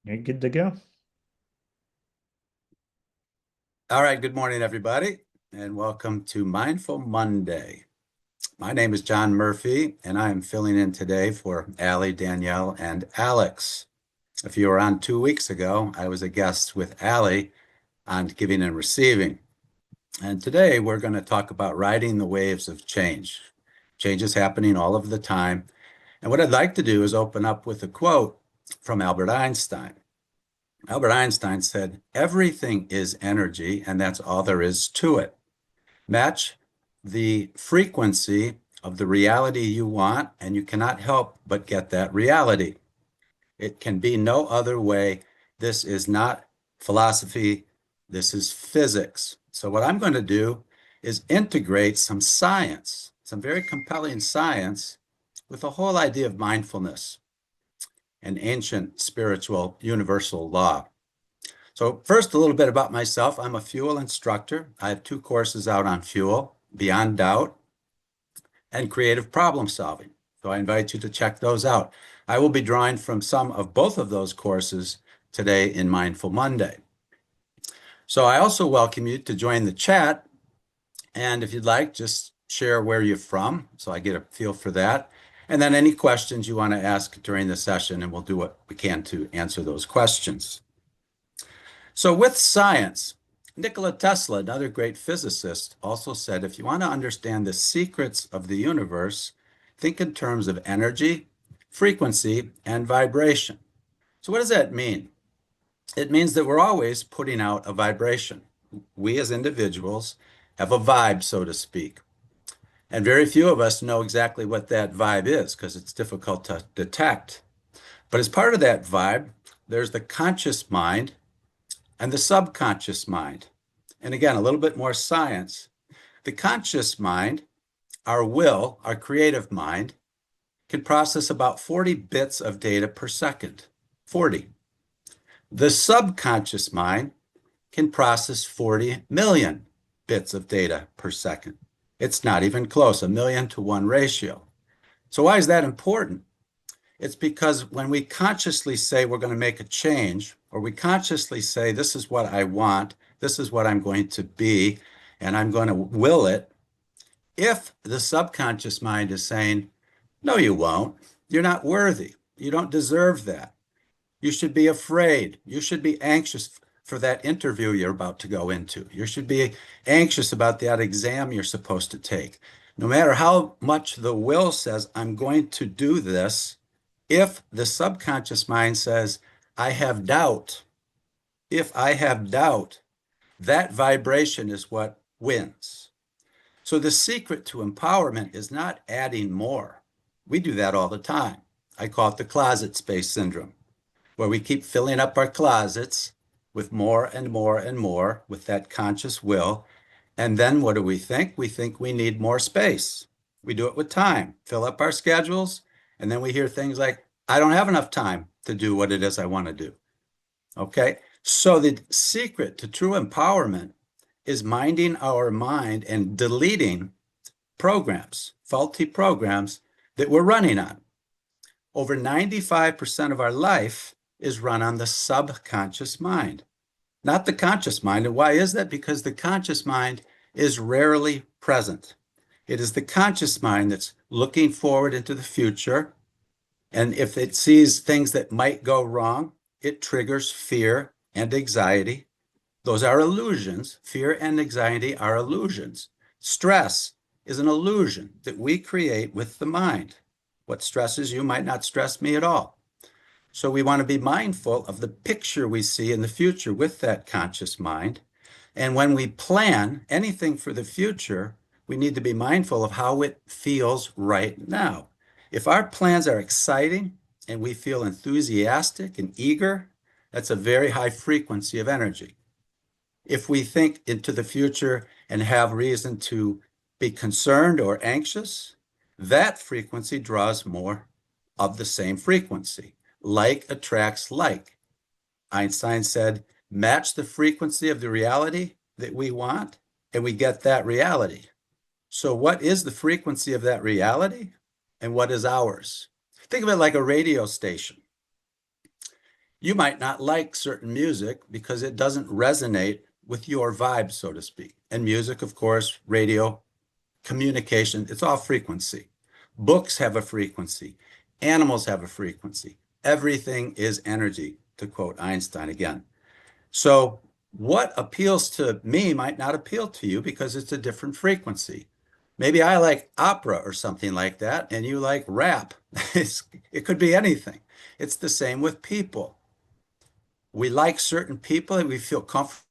You're good to go. All right, good morning, everybody, and welcome to Mindful Monday. My name is John Murphy, and I am filling in today for Allie, Danielle, and Alex. If you were on 2 weeks ago, I was a guest with Allie on giving and receiving. And today we're going to talk about riding the waves of change. Change is happening all of the time. And what I'd like to do is open up with a quote from Albert Einstein. Albert Einstein said, "Everything is energy, and that's all there is to it. Match the frequency of the reality you want, and you cannot help but get that reality. It can be no other way. This is not philosophy. This is physics." So what I'm going to do is integrate some science, some very compelling science, with the whole idea of mindfulness, an ancient spiritual universal law. So first, a little bit about myself. I'm a fuel instructor. I have 2 courses out on fuel, Beyond Doubt and Creative Problem Solving. So I invite you to check those out. I will be drawing from some of both of those courses today in Mindful Monday. So I also welcome you to join the chat. And if you'd like, just share where you're from so I get a feel for that. And then any questions you want to ask during the session, and we'll do what we can to answer those questions. So with science, Nikola Tesla, another great physicist, also said, if you want to understand the secrets of the universe, think in terms of energy, frequency, and vibration. So what does that mean? It means that we're always putting out a vibration. We as individuals have a vibe, so to speak. And very few of us know exactly what that vibe is because it's difficult to detect. But as part of that vibe, there's the conscious mind and the subconscious mind. And again, a little bit more science. The conscious mind, our will, our creative mind, can process about 40 bits of data per second. 40. The subconscious mind can process 40 million bits of data per second. It's not even close, 1,000,000 to 1 ratio. So why is that important? It's because when we consciously say we're going to make a change, or we consciously say, this is what I want, this is what I'm going to be, and I'm going to will it, if the subconscious mind is saying, no, you won't, you're not worthy, you don't deserve that, you should be afraid, you should be anxious for that interview you're about to go into, you should be anxious about that exam you're supposed to take. No matter how much the will says, I'm going to do this, if the subconscious mind says, I have doubt, if I have doubt, that vibration is what wins. So the secret to empowerment is not adding more. We do that all the time. I call it the closet space syndrome, where we keep filling up our closets with more and more and more with that conscious will. And then what do we think? We think we need more space. We do it with time, fill up our schedules, and then we hear things like, I don't have enough time to do what it is I want to do. Okay? So the secret to true empowerment is minding our mind and deleting programs, faulty programs that we're running on. Over 95% of our life is run on the subconscious mind, not the conscious mind. And why is that? Because the conscious mind is rarely present. It is the conscious mind that's looking forward into the future. And if it sees things that might go wrong, it triggers fear and anxiety. Those are illusions. Fear and anxiety are illusions. Stress is an illusion that we create with the mind. What stresses you might not stress me at all. So we want to be mindful of the picture we see in the future with that conscious mind. And when we plan anything for the future, we need to be mindful of how it feels right now. If our plans are exciting and we feel enthusiastic and eager, that's a very high frequency of energy. If we think into the future and have reason to be concerned or anxious, that frequency draws more of the same frequency. Like attracts like. Einstein said, match the frequency of the reality that we want, and we get that reality. So what is the frequency of that reality? And what is ours? Think of it like a radio station. You might not like certain music because it doesn't resonate with your vibe, so to speak. And music, of course, radio, communication, it's all frequency. Books have a frequency. Animals have a frequency. Everything is energy, to quote Einstein again. So what appeals to me might not appeal to you because it's a different frequency. Maybe I like opera or something like that, and you like rap. It could be anything. It's the same with people. We like certain people and we feel comfortable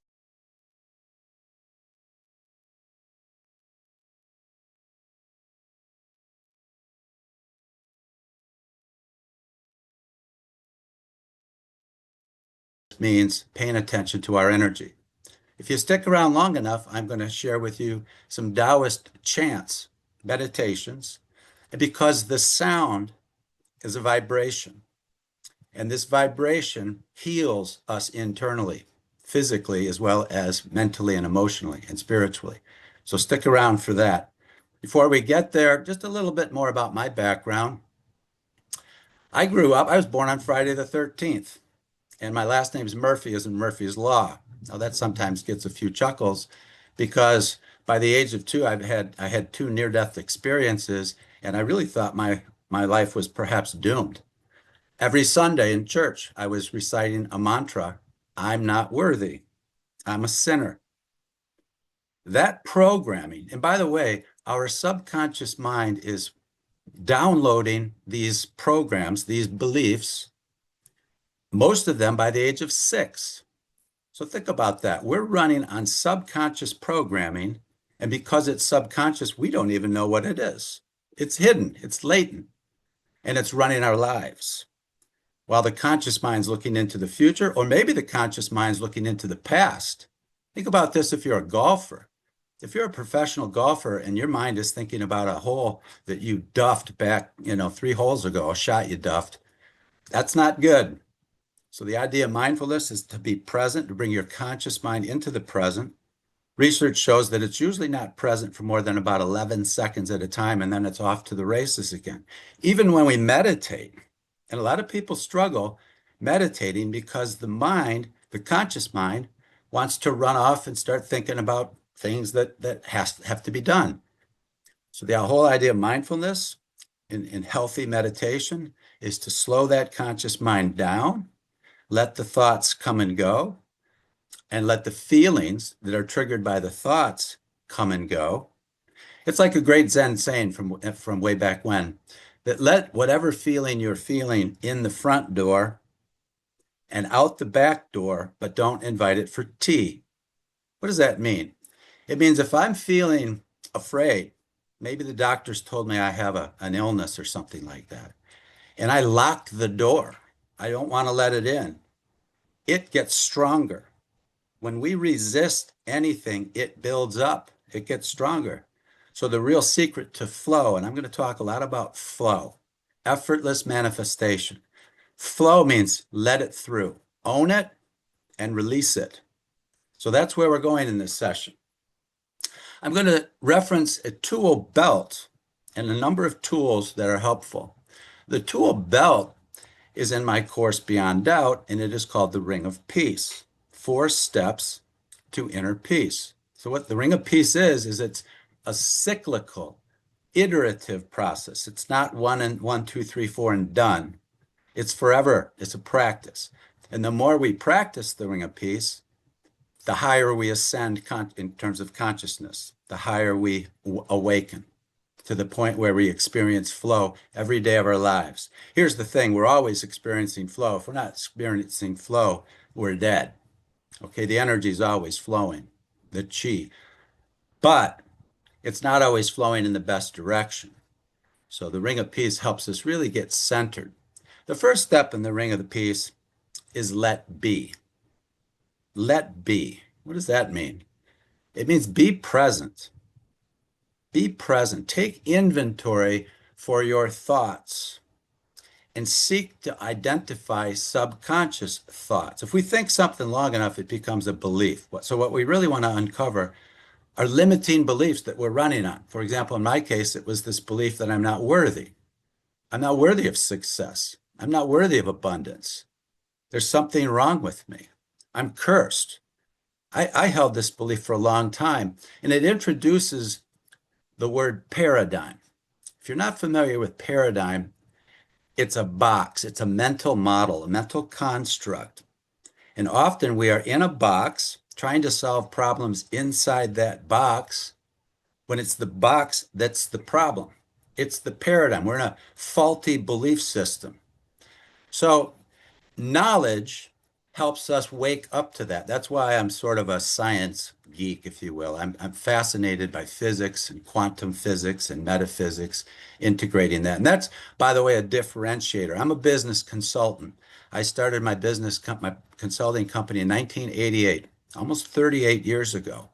means paying attention to our energy. If you stick around long enough, I'm going to share with you some Taoist chants, meditations, because the sound is a vibration. And this vibration heals us internally, physically, as well as mentally and emotionally and spiritually. So stick around for that. Before we get there, just a little bit more about my background. I was born on Friday the 13th, and my last name is Murphy, as in Murphy's Law. Now that sometimes gets a few chuckles because by the age of two, I had two near-death experiences, and I really thought my life was perhaps doomed. Every Sunday in church, I was reciting a mantra, I'm not worthy. I'm a sinner. That programming, and by the way, our subconscious mind is downloading these programs, these beliefs, most of them by the age of 6. So think about that. We're running on subconscious programming, and because it's subconscious, we don't even know what it is. It's hidden, it's latent, and it's running our lives. While the conscious mind's looking into the future, or maybe the conscious mind's looking into the past. Think about this if you're a golfer. If you're a professional golfer and your mind is thinking about a hole that you duffed back, 3 holes ago, a shot you duffed, that's not good. So the idea of mindfulness is to be present, to bring your conscious mind into the present. Research shows that it's usually not present for more than about 11 seconds at a time, and then it's off to the races again. Even when we meditate, and a lot of people struggle meditating because the mind, the conscious mind, wants to run off and start thinking about things that have to be done. So the whole idea of mindfulness in healthy meditation is to slow that conscious mind down, let the thoughts come and go, and let the feelings that are triggered by the thoughts come and go. It's like a great Zen saying from way back when, that let whatever feeling you're feeling in the front door and out the back door, but don't invite it for tea. What does that mean? It means if I'm feeling afraid, maybe the doctors told me I have an illness or something like that, and I lock the door, I don't want to let it in, it gets stronger. When we resist anything, it builds up, it gets stronger. So the real secret to flow, and I'm going to talk a lot about flow, effortless manifestation. Flow means let it through, own it, and release it. So that's where we're going in this session. I'm going to reference a tool belt and a number of tools that are helpful. The tool belt is in my course Beyond Doubt, and it is called the Ring of Peace, 4 steps to inner peace. So what the Ring of Peace is it's a cyclical, iterative process. It's not one, two, three, four, and done. It's forever. It's a practice. And the more we practice the Ring of Peace, the higher we ascend in terms of consciousness, the higher we awaken to the point where we experience flow every day of our lives. Here's the thing, we're always experiencing flow. If we're not experiencing flow, we're dead. Okay, the energy is always flowing, the chi, but it's not always flowing in the best direction. So the Ring of Peace helps us really get centered. The first step in the Ring of the Peace is let be. Let be. What does that mean? It means be present. Be present. Take inventory for your thoughts and seek to identify subconscious thoughts. If we think something long enough, it becomes a belief. So what we really want to uncover are limiting beliefs that we're running on. For example, in my case, it was this belief that I'm not worthy. I'm not worthy of success. I'm not worthy of abundance. There's something wrong with me. I'm cursed. I held this belief for a long time, and it introduces the word paradigm. If you're not familiar with paradigm, it's a box, it's a mental model, a mental construct. And often we are in a box trying to solve problems inside that box when it's the box that's the problem. It's the paradigm. We're in a faulty belief system. So knowledge helps us wake up to that. That's why I'm sort of a science geek, if you will. I'm fascinated by physics and quantum physics and metaphysics, integrating that. And that's, by the way, a differentiator. I'm a business consultant. I started my consulting company in 1988, almost 38 years ago.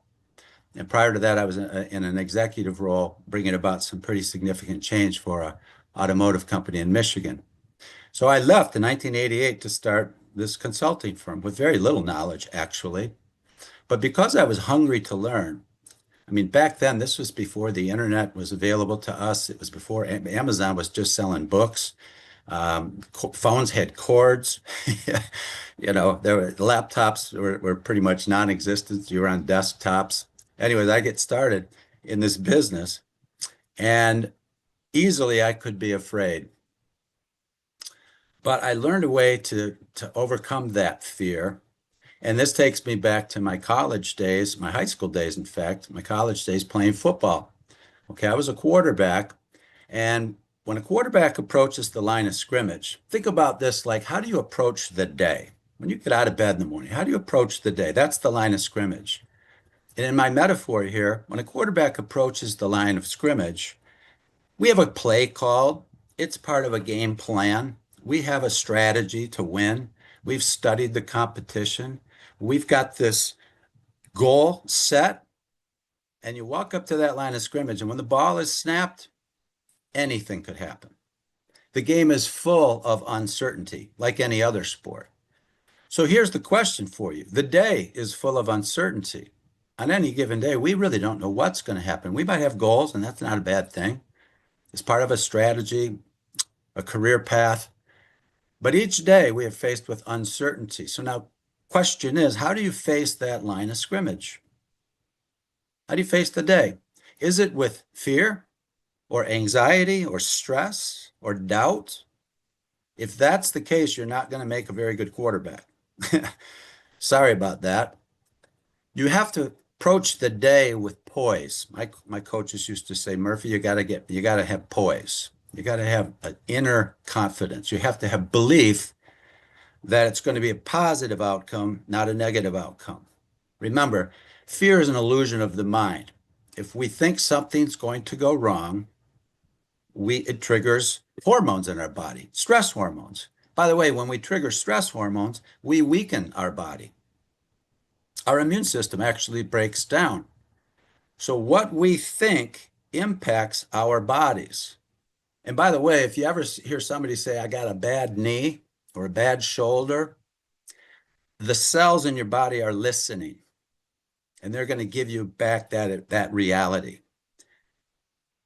And prior to that, I was in an executive role, bringing about some pretty significant change for a automotive company in Michigan. So I left in 1988 to start this consulting firm with very little knowledge, actually. But because I was hungry to learn, I mean, back then, this was before the internet was available to us. It was before Amazon was just selling books. Phones had cords. There were laptops were pretty much non-existent. You were on desktops. Anyways, I get started in this business, and easily I could be afraid. But I learned a way to overcome that fear. And this takes me back to my college days, my high school days, in fact, my college days playing football. Okay, I was a quarterback. And when a quarterback approaches the line of scrimmage, think about this like, how do you approach the day? When you get out of bed in the morning, how do you approach the day? That's the line of scrimmage. And in my metaphor here, when a quarterback approaches the line of scrimmage, we have a play called. It's part of a game plan. We have a strategy to win. We've studied the competition. We've got this goal set, and you walk up to that line of scrimmage, and when the ball is snapped, anything could happen. The game is full of uncertainty, like any other sport. So here's the question for you. The day is full of uncertainty. On any given day, we really don't know what's going to happen. We might have goals, and that's not a bad thing. It's part of a strategy, a career path. But each day we are faced with uncertainty. So now, question is, how do you face that line of scrimmage? How do you face the day? Is it with fear or anxiety or stress or doubt? If that's the case, you're not going to make a very good quarterback. Sorry about that. You have to approach the day with poise. My coaches used to say, Murphy, you got to have poise. You got to have an inner confidence. You have to have belief that it's going to be a positive outcome, not a negative outcome. Remember, fear is an illusion of the mind. If we think something's going to go wrong, it triggers hormones in our body, stress hormones. By the way, when we trigger stress hormones, we weaken our body. Our immune system actually breaks down. So what we think impacts our bodies. And by the way, if you ever hear somebody say, I got a bad knee or a bad shoulder, the cells in your body are listening, and they're going to give you back that reality.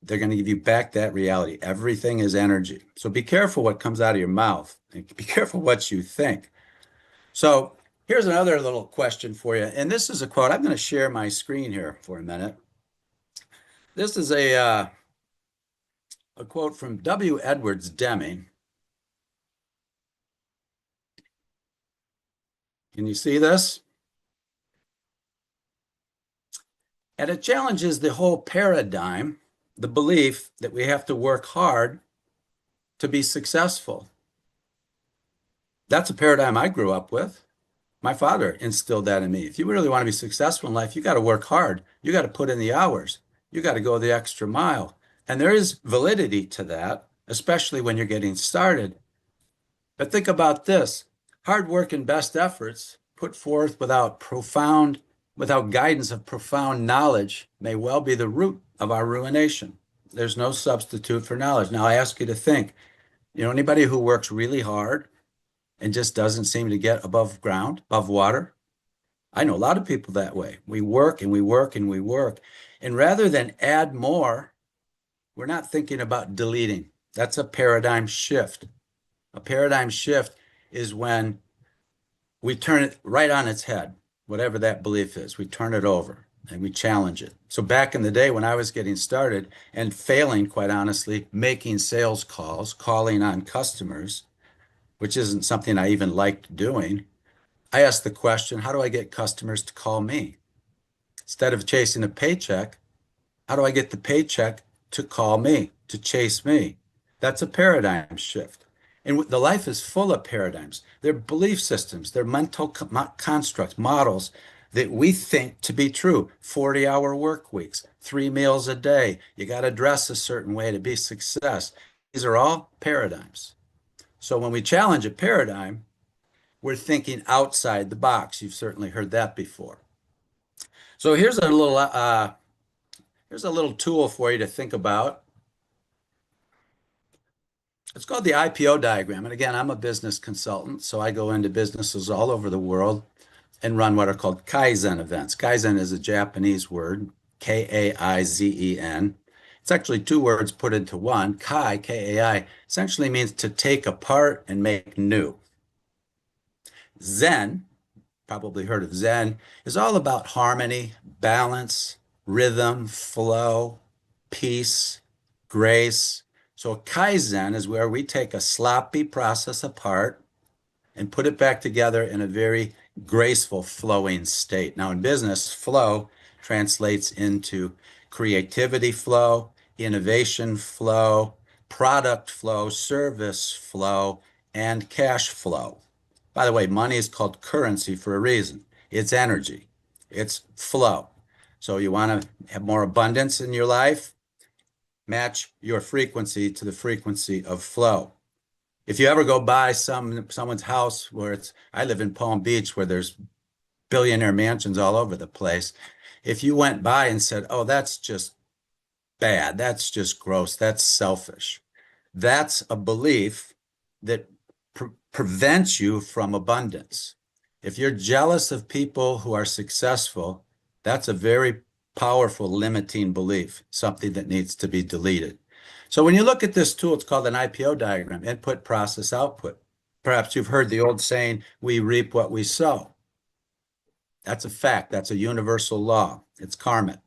They're going to give you back that reality. Everything is energy. So be careful what comes out of your mouth, and be careful what you think. So here's another little question for you. And this is a quote. I'm going to share my screen here for a minute. This is a quote from W. Edwards Deming. Can you see this? And it challenges the whole paradigm, the belief that we have to work hard to be successful. That's a paradigm I grew up with. My father instilled that in me. If you really want to be successful in life, you got to work hard. You got to put in the hours. You got to go the extra mile. And there is validity to that, especially when you're getting started. But think about this. Hard work and best efforts put forth without guidance of profound knowledge may well be the root of our ruination. There's no substitute for knowledge. Now I ask you to think, anybody who works really hard and just doesn't seem to get above ground, above water? I know a lot of people that way. We work and we work and we work. And rather than add more, we're not thinking about deleting. That's a paradigm shift. A paradigm shift is when we turn it right on its head, whatever that belief is. We turn it over and we challenge it. So back in the day when I was getting started and failing, quite honestly, making sales calls, calling on customers, which isn't something I even liked doing, I asked the question, how do I get customers to call me? Instead of chasing a paycheck, how do I get the paycheck to call me, to chase me? That's a paradigm shift. And the life is full of paradigms. They're belief systems, they're mental constructs, models that we think to be true. 40-hour work weeks, 3 meals a day. You got to dress a certain way to be success. These are all paradigms. So when we challenge a paradigm, we're thinking outside the box. You've certainly heard that before. So here's a little tool for you to think about. It's called the IPO diagram. And again, I'm a business consultant, so I go into businesses all over the world and run what are called Kaizen events. Kaizen is a Japanese word, Kaizen. It's actually two words put into one. Kai, Kai, essentially means to take apart and make new. Zen, probably heard of Zen, is all about harmony, balance, rhythm, flow, peace, grace. So Kaizen is where we take a sloppy process apart and put it back together in a very graceful, flowing state. Now, in business, flow translates into creativity flow, innovation flow, product flow, service flow, and cash flow. By the way, money is called currency for a reason. It's energy, it's flow. So you want to have more abundance in your life? Match your frequency to the frequency of flow. If you ever go by someone's house where I live in Palm Beach where there's billionaire mansions all over the place. If you went by and said, "Oh, that's just bad. That's just gross. That's selfish." That's a belief that prevents you from abundance. If you're jealous of people who are successful, that's a very powerful limiting belief, something that needs to be deleted. So when you look at this tool, it's called an IPO diagram, input, process, output. Perhaps you've heard the old saying, we reap what we sow. That's a fact. That's a universal law. It's karmic.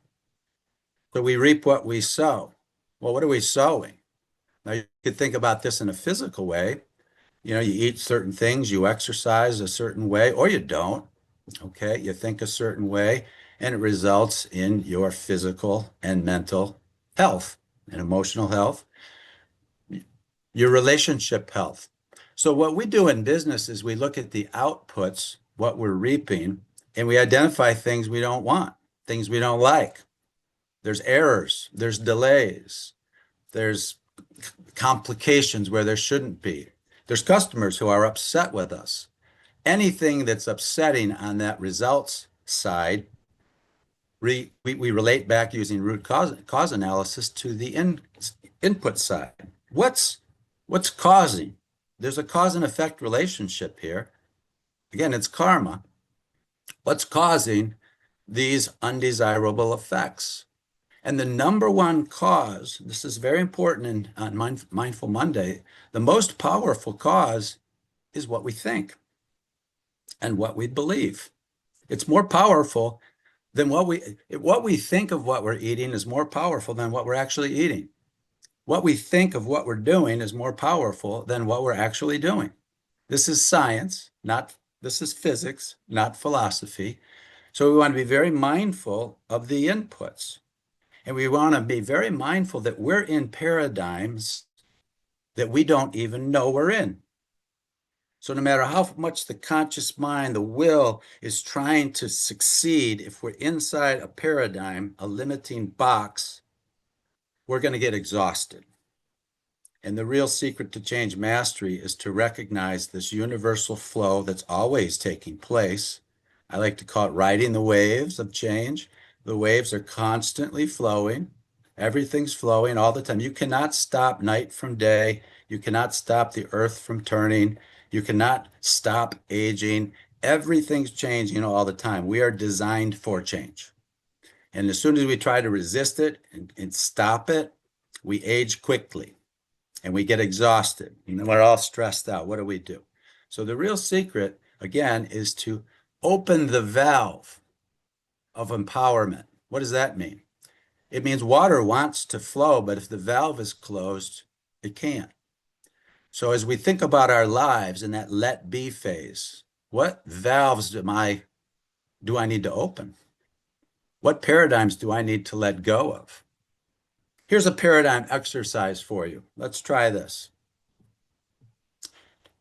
So we reap what we sow. Well, what are we sowing? Now you could think about this in a physical way. You know, you eat certain things, you exercise a certain way, or you don't. Okay, you think a certain way, and it results in your physical and mental health and emotional health, your relationship health. So what we do in business is we look at the outputs, what we're reaping, and we identify things we don't want, things we don't like. There's errors, there's delays, there's complications where there shouldn't be. There's customers who are upset with us. Anything that's upsetting on that results side, we relate back using root cause analysis to the input side. What's causing? There's a cause and effect relationship here. Again, it's karma. What's causing these undesirable effects? And the number one cause, this is very important on Mindful Monday, the most powerful cause is what we think and what we believe. It's more powerful than what we think of what we're eating is more powerful than what we're actually eating. What we think of what we're doing is more powerful than what we're actually doing. This is science, this is physics, not philosophy. So we want to be very mindful of the inputs. And we want to be very mindful that we're in paradigms that we don't even know we're in. So no matter how much the conscious mind, the will is trying to succeed, if we're inside a paradigm, a limiting box, we're going to get exhausted. And the real secret to change mastery is to recognize this universal flow that's always taking place. I like to call it riding the waves of change. The waves are constantly flowing. Everything's flowing all the time. You cannot stop night from day. You cannot stop the earth from turning. You cannot stop aging. Everything's changing all the time. We are designed for change. And as soon as we try to resist it and stop it, we age quickly and we get exhausted. And we're all stressed out. What do we do? So the real secret again, is to open the valve of empowerment. What does that mean? It means water wants to flow, but if the valve is closed, it can't. So as we think about our lives in that let be phase, what valves do I need to open? What paradigms do I need to let go of? Here's a paradigm exercise for you. Let's try this.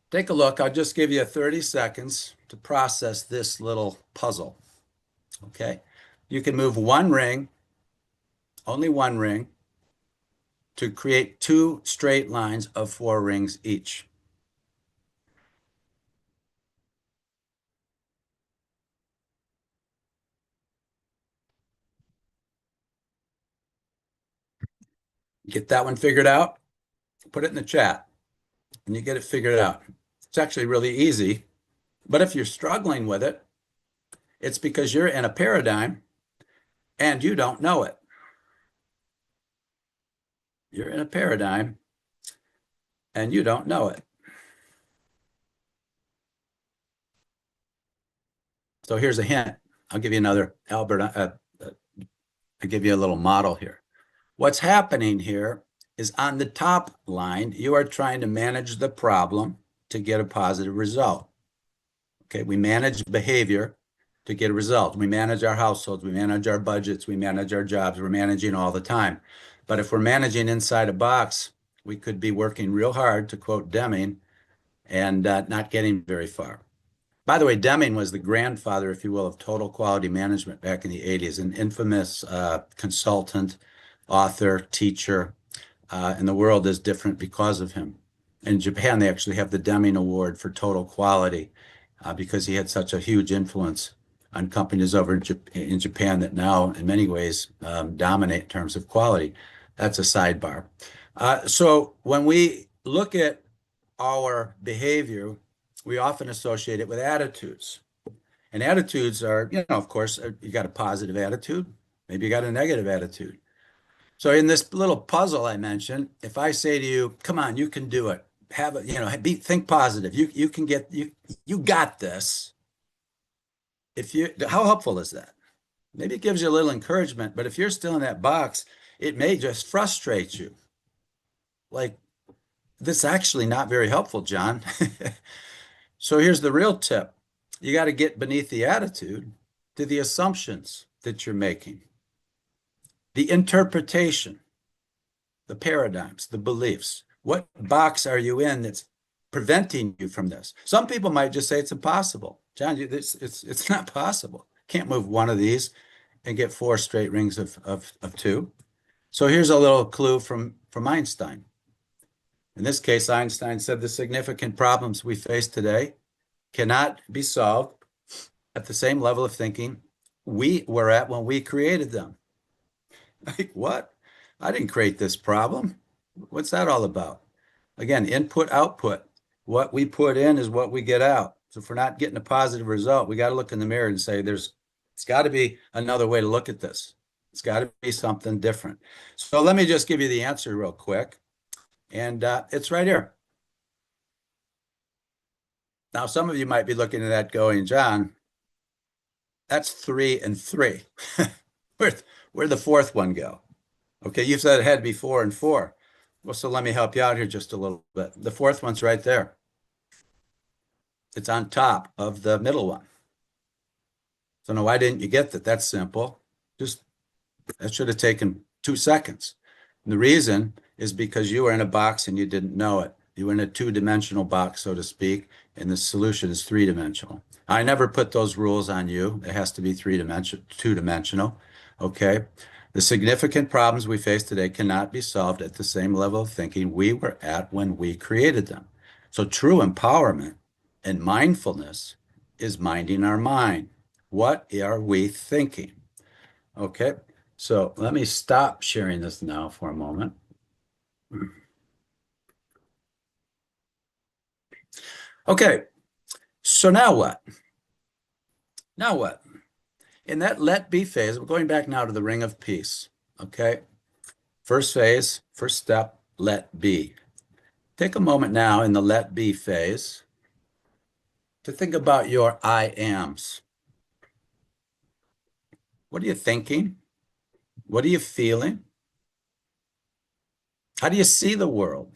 Take a look. I'll just give you 30 seconds to process this little puzzle. Okay. You can move one ring, only one ring, to create two straight lines of four rings each. Get that one figured out? Put it in the chat and you get it figured out. It's actually really easy. But if you're struggling with it, it's because you're in a paradigm and you don't know it. You're in a paradigm and you don't know it. So here's a hint. I'll give you another I'll give you a little model here. What's happening here is on the top line, you are trying to manage the problem to get a positive result. Okay, we manage behavior to get a result. We manage our households, we manage our budgets, we manage our jobs, we're managing all the time. But if we're managing inside a box, we could be working real hard, to quote Deming, and not getting very far. By the way, Deming was the grandfather, if you will, of total quality management back in the 80s, an infamous consultant, author, teacher, and the world is different because of him. In Japan, they actually have the Deming Award for total quality because he had such a huge influence on companies over in Japan that now, in many ways, dominate in terms of quality. That's a sidebar. So when we look at our behavior, we often associate it with attitudes. And attitudes are, of course, you got a positive attitude, maybe you got a negative attitude. So in this little puzzle I mentioned, if I say to you, come on, you can do it. Think positive. You can get you got this. How helpful is that? Maybe it gives you a little encouragement, but if you're still in that box, it may just frustrate you. Like, this is actually not very helpful, John. So here's the real tip. You got to get beneath the attitude to the assumptions that you're making, the interpretation, the paradigms, the beliefs. What box are you in that's preventing you from this? Some people might just say it's impossible. John, it's not possible. Can't move one of these and get four straight rings of two. So here's a little clue from Einstein. In this case, Einstein said the significant problems we face today cannot be solved at the same level of thinking we were at when we created them. Like, what? I didn't create this problem. What's that all about? Again, input, output. What we put in is what we get out. So if we're not getting a positive result, we got to look in the mirror and say, it's got to be another way to look at this. It's got to be something different. So let me just give you the answer real quick. And it's right here. Now, some of you might be looking at that going, John, that's 3 and 3. Where'd the fourth one go? Okay, you said it had to be 4 and 4. Well, so let me help you out here just a little bit. The fourth one's right there. It's on top of the middle one. So now, why didn't you get that? That's simple. That should have taken 2 seconds. And the reason is because you were in a box and you didn't know it. You were in a two-dimensional box, so to speak, and the solution is three-dimensional. I never put those rules on you. It has to be two-dimensional. Okay. The significant problems we face today cannot be solved at the same level of thinking we were at when we created them. So true empowerment and mindfulness is minding our mind. What are we thinking? Okay. So let me stop sharing this now for a moment. Okay. So now what? Now what? In that let be phase, we're going back now to the ring of peace. Okay. First phase, first step, let be. Take a moment now in the let be phase to think about your I ams. What are you thinking? What are you feeling? How do you see the world?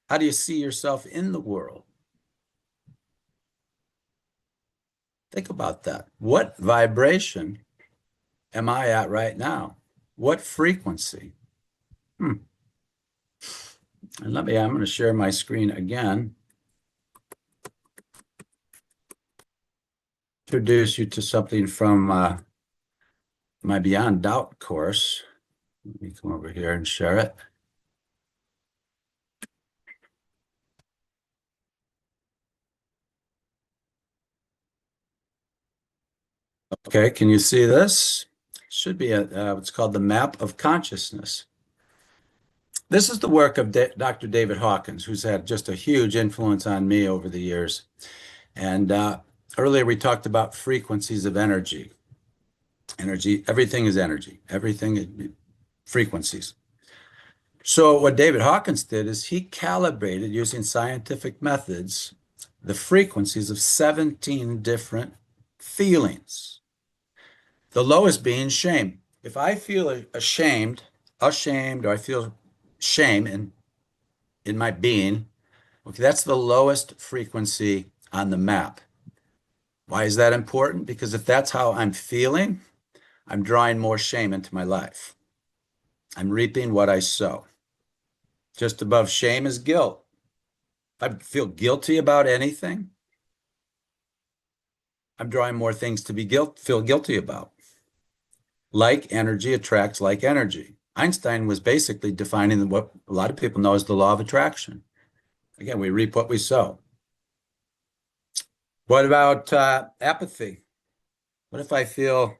How do you see yourself in the world? Think about that. What vibration am I at right now? What frequency? Hmm. And I'm going to share my screen again. Introduce you to something from my Beyond Doubt course. Let me come over here and share it. Okay, can you see this? Should be what's called the map of consciousness. This is the work of Dr. David Hawkins, who's had just a huge influence on me over the years. And earlier we talked about frequencies of energy. Energy, everything is energy. Everything is frequencies. So what David Hawkins did is he calibrated using scientific methods the frequencies of 17 different feelings. The lowest being shame. If I feel ashamed, or I feel shame in my being, okay, that's the lowest frequency on the map. Why is that important? Because if that's how I'm feeling, I'm drawing more shame into my life. I'm reaping what I sow. Just above shame is guilt. If I feel guilty about anything, I'm drawing more things to feel guilty about. Like energy attracts like energy. Einstein was basically defining what a lot of people know as the law of attraction. Again, we reap what we sow. What about apathy? What if I feel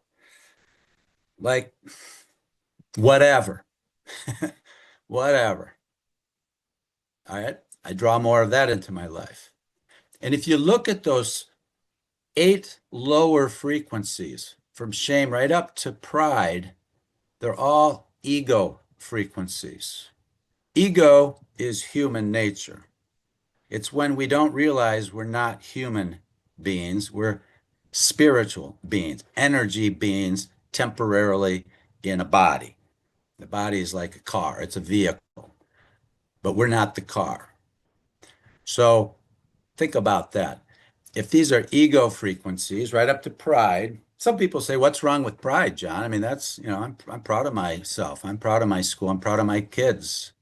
like whatever, whatever? All right. I draw more of that into my life. And if you look at those 8 lower frequencies from shame right up to pride, they're all ego frequencies. Ego is human nature. It's when we don't realize we're not human beings, we're spiritual beings, energy beings temporarily in a body. The body is like a car, it's a vehicle, but we're not the car. So think about that. If these are ego frequencies, right up to pride, some people say, what's wrong with pride, John? I mean, I'm proud of myself. I'm proud of my school. I'm proud of my kids.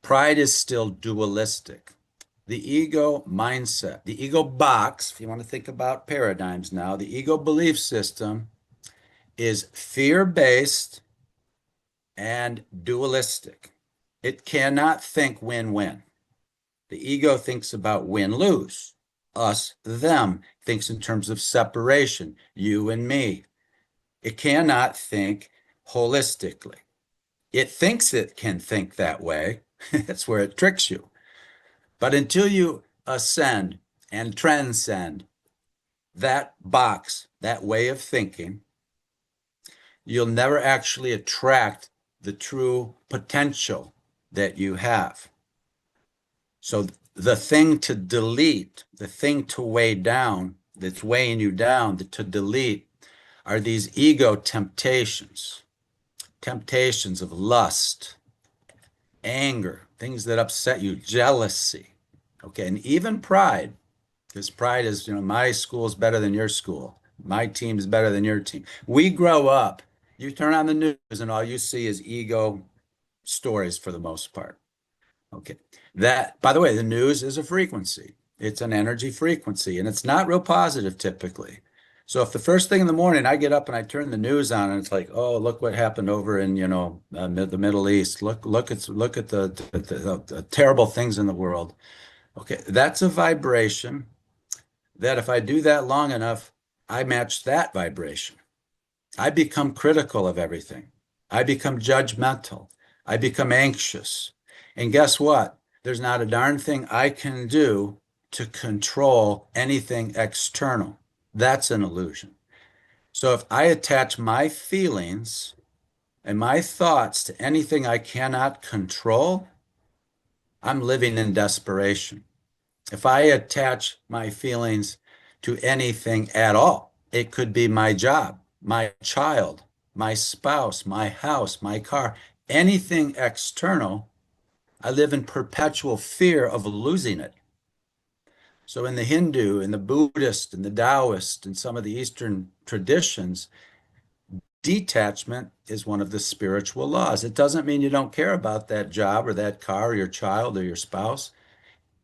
Pride is still dualistic. The ego mindset, the ego box, if you want to think about paradigms now, the ego belief system is fear-based and dualistic. It cannot think win-win. The ego thinks about win-lose. Us, them, thinks in terms of separation, you and me. It cannot think holistically. It thinks it can think that way. That's where it tricks you. But until you ascend and transcend that box, that way of thinking, you'll never actually attract the true potential that you have. So the thing to delete, the thing to weigh down, that's weighing you down, to delete, are these ego temptations, temptations of lust, anger, things that upset you, jealousy, okay, and even pride, because pride is, my school is better than your school, my team is better than your team. We grow up, you turn on the news and all you see is ego stories for the most part. Okay. That, by the way, the news is a frequency. It's an energy frequency, and it's not real positive typically. So if the first thing in the morning I get up and I turn the news on and it's like, oh, look what happened over in, the Middle East. Look at the terrible things in the world. Okay, that's a vibration that if I do that long enough, I match that vibration. I become critical of everything. I become judgmental. I become anxious. And guess what? There's not a darn thing I can do to control anything external. That's an illusion. So if I attach my feelings and my thoughts to anything I cannot control, I'm living in desperation. If I attach my feelings to anything at all, it could be my job, my child, my spouse, my house, my car, anything external, I live in perpetual fear of losing it. So in the Hindu, in the Buddhist, in the Taoist, and some of the Eastern traditions, detachment is one of the spiritual laws. It doesn't mean you don't care about that job or that car or your child or your spouse.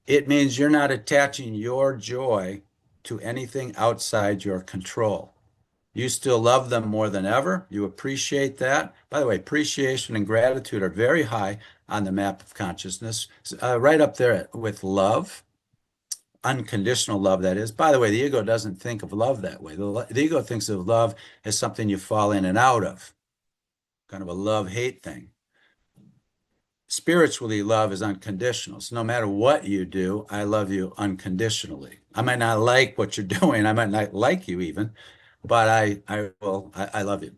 It means you're not attaching your joy to anything outside your control. You still love them more than ever. You appreciate that. By the way, appreciation and gratitude are very high on the map of consciousness, right up there with love, unconditional love, that is. By the way, the ego doesn't think of love that way. The ego thinks of love as something you fall in and out of, kind of a love-hate thing. Spiritually, love is unconditional. So no matter what you do, I love you unconditionally. I might not like what you're doing. I might not like you even, but I love you.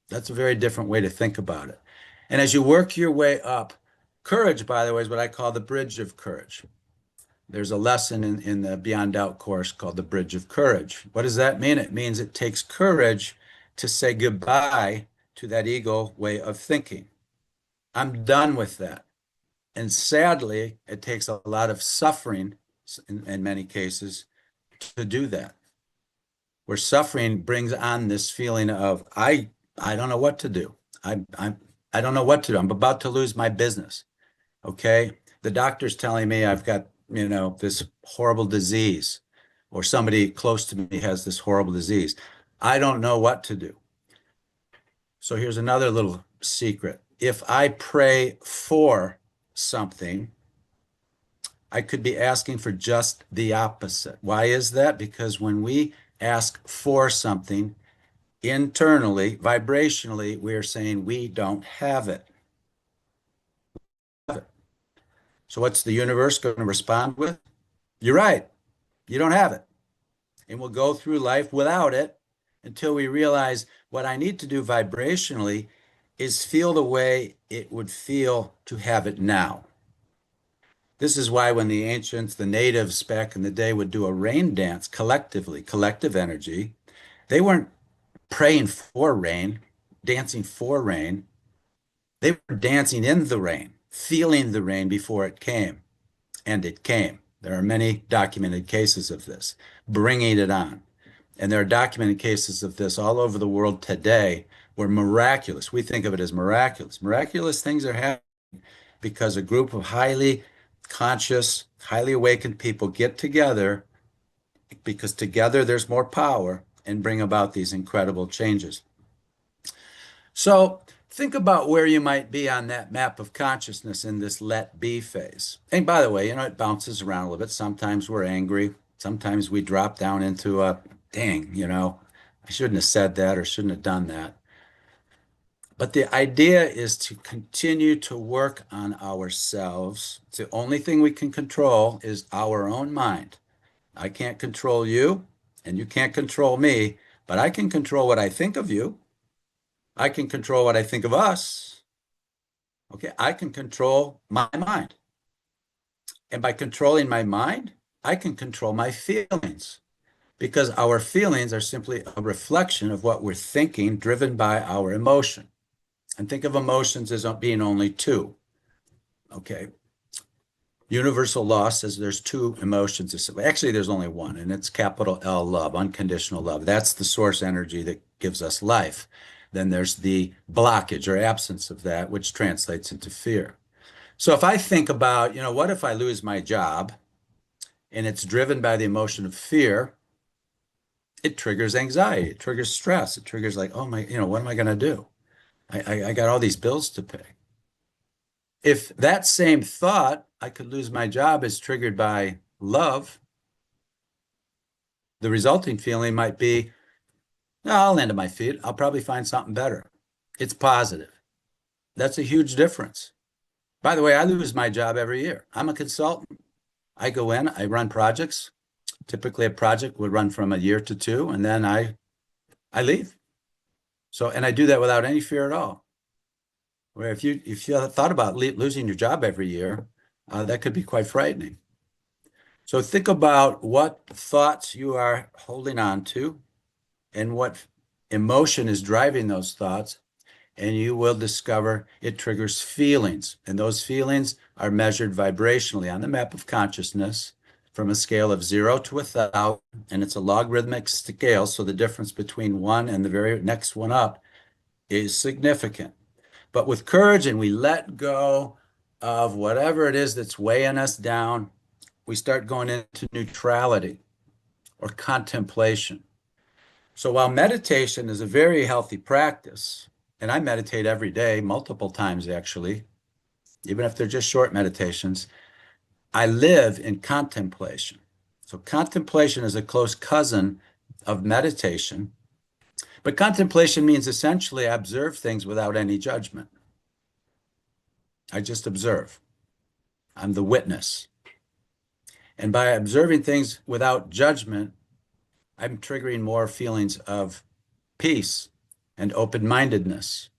That's a very different way to think about it. And as you work your way up, courage, by the way, is what I call the bridge of courage. There's a lesson in the Beyond Doubt course called the Bridge of Courage. What does that mean? It means it takes courage to say goodbye to that ego way of thinking. I'm done with that. And sadly, it takes a lot of suffering in many cases to do that, where suffering brings on this feeling of, I don't know what to do. I don't know what to do. I'm about to lose my business. Okay. The doctor's telling me I've got, this horrible disease, or somebody close to me has this horrible disease. I don't know what to do. So here's another little secret. If I pray for something, I could be asking for just the opposite. Why is that? Because when we ask for something internally, vibrationally, we're saying we don't have it. So what's the universe going to respond with? You're right. You don't have it. And we'll go through life without it until we realize what I need to do vibrationally is feel the way it would feel to have it now. This is why when the ancients, the natives back in the day would do a rain dance collectively, collective energy, they weren't praying for rain, dancing for rain. They were dancing in the rain, feeling the rain before it came. And it came. There are many documented cases of this, bringing it on. And there are documented cases of this all over the world today where miraculous, we think of it as miraculous. Miraculous things are happening because a group of highly conscious, highly awakened people get together because together there's more power and bring about these incredible changes. So think about where you might be on that map of consciousness in this let be phase. And by the way, it bounces around a little bit. Sometimes we're angry. Sometimes we drop down into a dang, I shouldn't have said that or shouldn't have done that. But the idea is to continue to work on ourselves. The only thing we can control is our own mind. I can't control you, and you can't control me, but I can control what I think of you. I can control what I think of us. Okay, I can control my mind. And by controlling my mind, I can control my feelings because our feelings are simply a reflection of what we're thinking, driven by our emotion. And think of emotions as being only two. Okay. Universal law says there's two emotions. Actually, there's only one, and it's capital L love, unconditional love. That's the source energy that gives us life. Then there's the blockage or absence of that, which translates into fear. So if I think about, what if I lose my job and it's driven by the emotion of fear, it triggers anxiety, it triggers stress, it triggers like, oh my, what am I going to do? I got all these bills to pay. If that same thought, I could lose my job, is triggered by love, the resulting feeling might be, no, I'll land on my feet. I'll probably find something better. It's positive. That's a huge difference. By the way, I lose my job every year. I'm a consultant. I go in, I run projects. Typically, a project would run from a year to two, and then I leave. So, and I do that without any fear at all. Where if you thought about losing your job every year, that could be quite frightening. So think about what thoughts you are holding on to and what emotion is driving those thoughts, and you will discover it triggers feelings. And those feelings are measured vibrationally on the map of consciousness from a scale of 0 to 1,000, and it's a logarithmic scale. So the difference between one and the very next one up is significant. But with courage and we let go of whatever it is that's weighing us down, we start going into neutrality or contemplation. So while meditation is a very healthy practice, and I meditate every day, multiple times actually, even if they're just short meditations, I live in contemplation. So contemplation is a close cousin of meditation, but contemplation means essentially I observe things without any judgment. I just observe. I'm the witness. And by observing things without judgment, I'm triggering more feelings of peace and open-mindedness.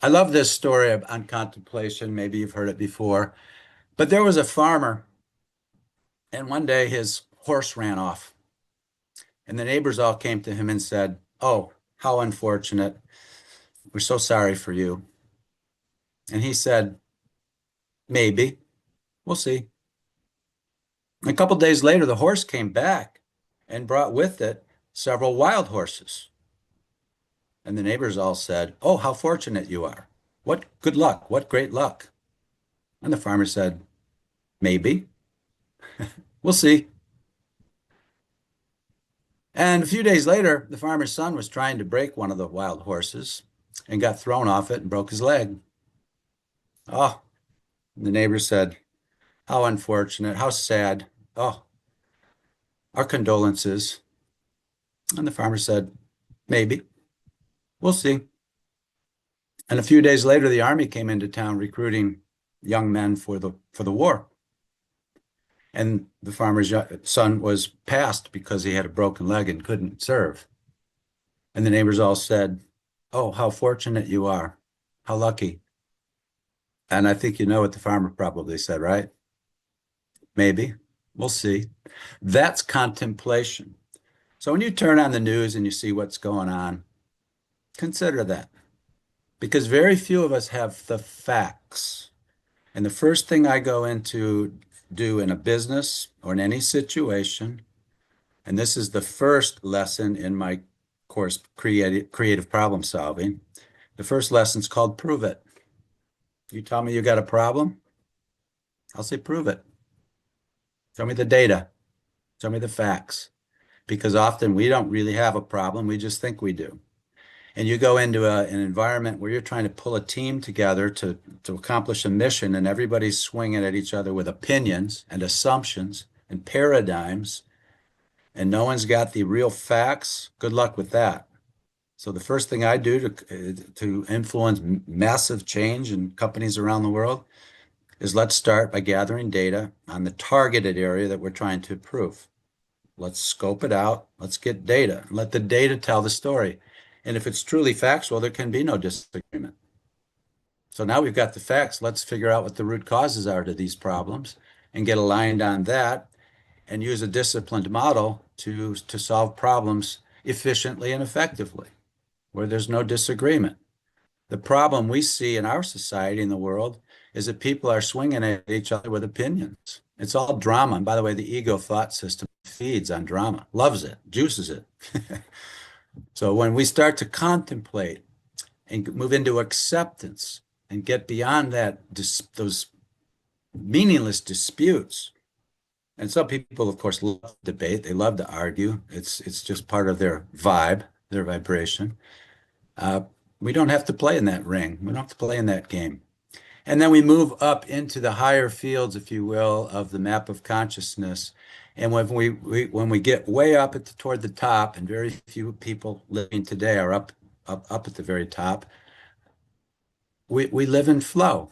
I love this story on contemplation. Maybe you've heard it before, but there was a farmer, and one day his horse ran off, and the neighbors all came to him and said, "Oh, how unfortunate. We're so sorry for you." And he said, "Maybe. We'll see." A couple days later, the horse came back and brought with it several wild horses. And the neighbors all said, "Oh, how fortunate you are. What good luck. What great luck." And the farmer said, "Maybe. We'll see." And a few days later, the farmer's son was trying to break one of the wild horses and got thrown off it and broke his leg. Oh, the neighbor said, "How unfortunate. How sad. Oh, our condolences." And the farmer said, "Maybe. We'll see." And a few days later, the army came into town recruiting young men for the war. And the farmer's son was passed because he had a broken leg and couldn't serve. And the neighbors all said, "Oh, how fortunate you are. How lucky." And I think you know what the farmer probably said, right? Maybe. We'll see. That's contemplation. So when you turn on the news and you see what's going on, consider that. Because very few of us have the facts. And the first thing I go into do in a business or in any situation, and this is the first lesson in my course, creative problem solving. The first lesson is called prove it. You tell me you got a problem, I'll say prove it. Show me the data. Show me the facts. Because often we don't really have a problem, we just think we do. And you go into an environment where you're trying to pull a team together to accomplish a mission, and everybody's swinging at each other with opinions and assumptions and paradigms, and no one's got the real facts. Good luck with that. So the first thing I do to influence massive change in companies around the world is let's start by gathering data on the targeted area that we're trying to improve. Let's scope it out. Let's get data and let the data tell the story. And if it's truly factual, there can be no disagreement. So now we've got the facts. Let's figure out what the root causes are to these problems and get aligned on that and use a disciplined model to solve problems efficiently and effectively where there's no disagreement. The problem we see in our society, in the world, is that people are swinging at each other with opinions. It's all drama. And by the way, the ego thought system feeds on drama, loves it, juices it. So when we start to contemplate and move into acceptance and get beyond that, those meaningless disputes, and some people, of course, love to debate. They love to argue. It's just part of their vibe, their vibration. Uh, we don't have to play in that ring. We don't have to play in that game. And then we move up into the higher fields, if you will, of the map of consciousness. And when we get way up toward the top, and very few people living today are up at the very top, we live in flow.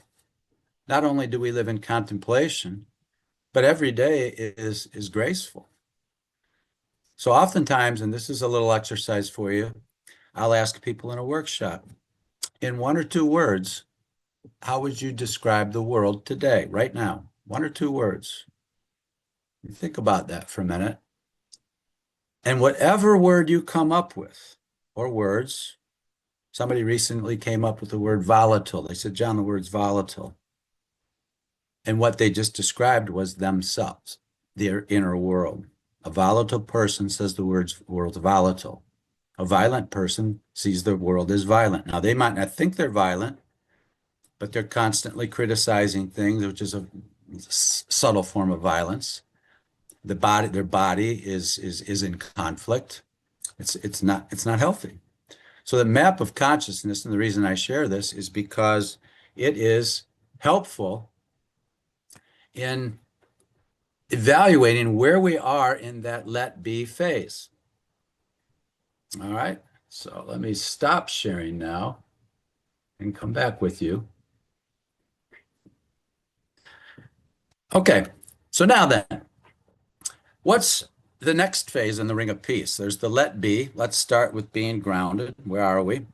Not only do we live in contemplation, but every day is graceful. So oftentimes, and this is a little exercise for you, I'll ask people in a workshop, in one or two words, how would you describe the world today, right now? One or two words. Think about that for a minute. And whatever word you come up with, or words, somebody recently came up with the word volatile. They said, John, the word's volatile. And what they just described was themselves, their inner world. A volatile person says the world's volatile. A violent person sees the world as violent. Now, they might not think they're violent, but they're constantly criticizing things, which is a subtle form of violence. Their body is in conflict. It's not healthy. So the map of consciousness, and the reason I share this is because it is helpful in evaluating where we are in that let be phase. All right, so let me stop sharing now and come back with you. Okay, so now then, what's the next phase in the Ring of Peace? There's the let be. Let's start with being grounded. Where are we?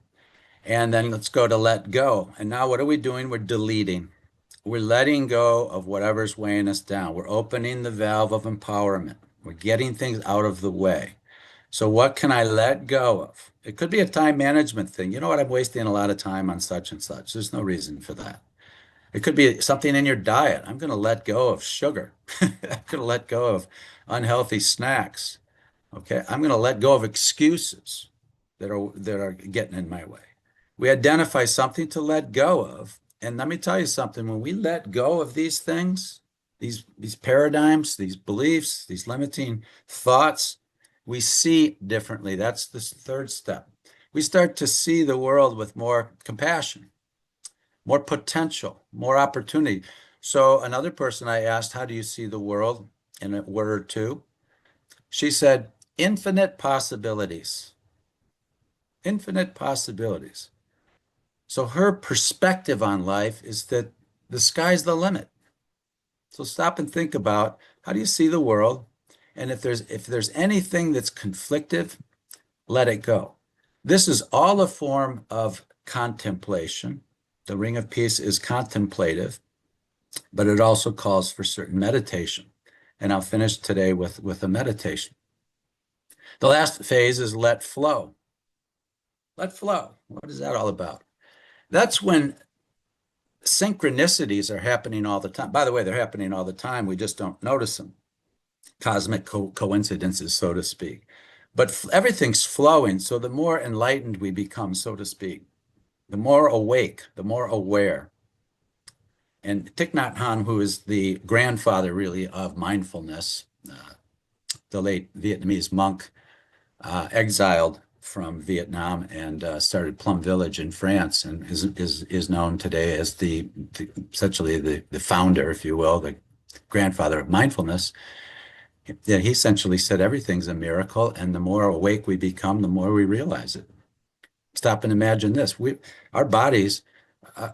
And then let's go to let go. And now what are we doing? We're deleting. We're letting go of whatever's weighing us down. We're opening the valve of empowerment. We're getting things out of the way. So what can I let go of? It could be a time management thing. You know what? I'm wasting a lot of time on such and such. There's no reason for that. It could be something in your diet. I'm going to let go of sugar. I'm going to let go of unhealthy snacks. Okay. I'm going to let go of excuses that are getting in my way. We identify something to let go of. And let me tell you something, when we let go of these things, these paradigms, these beliefs, these limiting thoughts, we see differently. That's the third step. We start to see the world with more compassion, more potential, more opportunity. So another person I asked, how do you see the world in a word or two? She said, infinite possibilities. Infinite possibilities. So her perspective on life is that the sky's the limit. So stop and think about, how do you see the world? And if there's anything that's conflictive, let it go. This is all a form of contemplation. The Ring of Peace is contemplative, but it also calls for certain meditation. And I'll finish today with a meditation. The last phase is let flow. Let flow. What is that all about? That's when synchronicities are happening all the time. By the way, they're happening all the time. We just don't notice them. Cosmic coincidences, so to speak. But everything's flowing. So the more enlightened we become, so to speak, the more awake, the more aware. And Thich Nhat Hanh, who is the grandfather really of mindfulness, the late Vietnamese monk, exiled from Vietnam and started Plum Village in France, and is known today as essentially the founder, if you will, the grandfather of mindfulness. Yeah, he essentially said everything's a miracle, and the more awake we become, the more we realize it. Stop and imagine this: our bodies,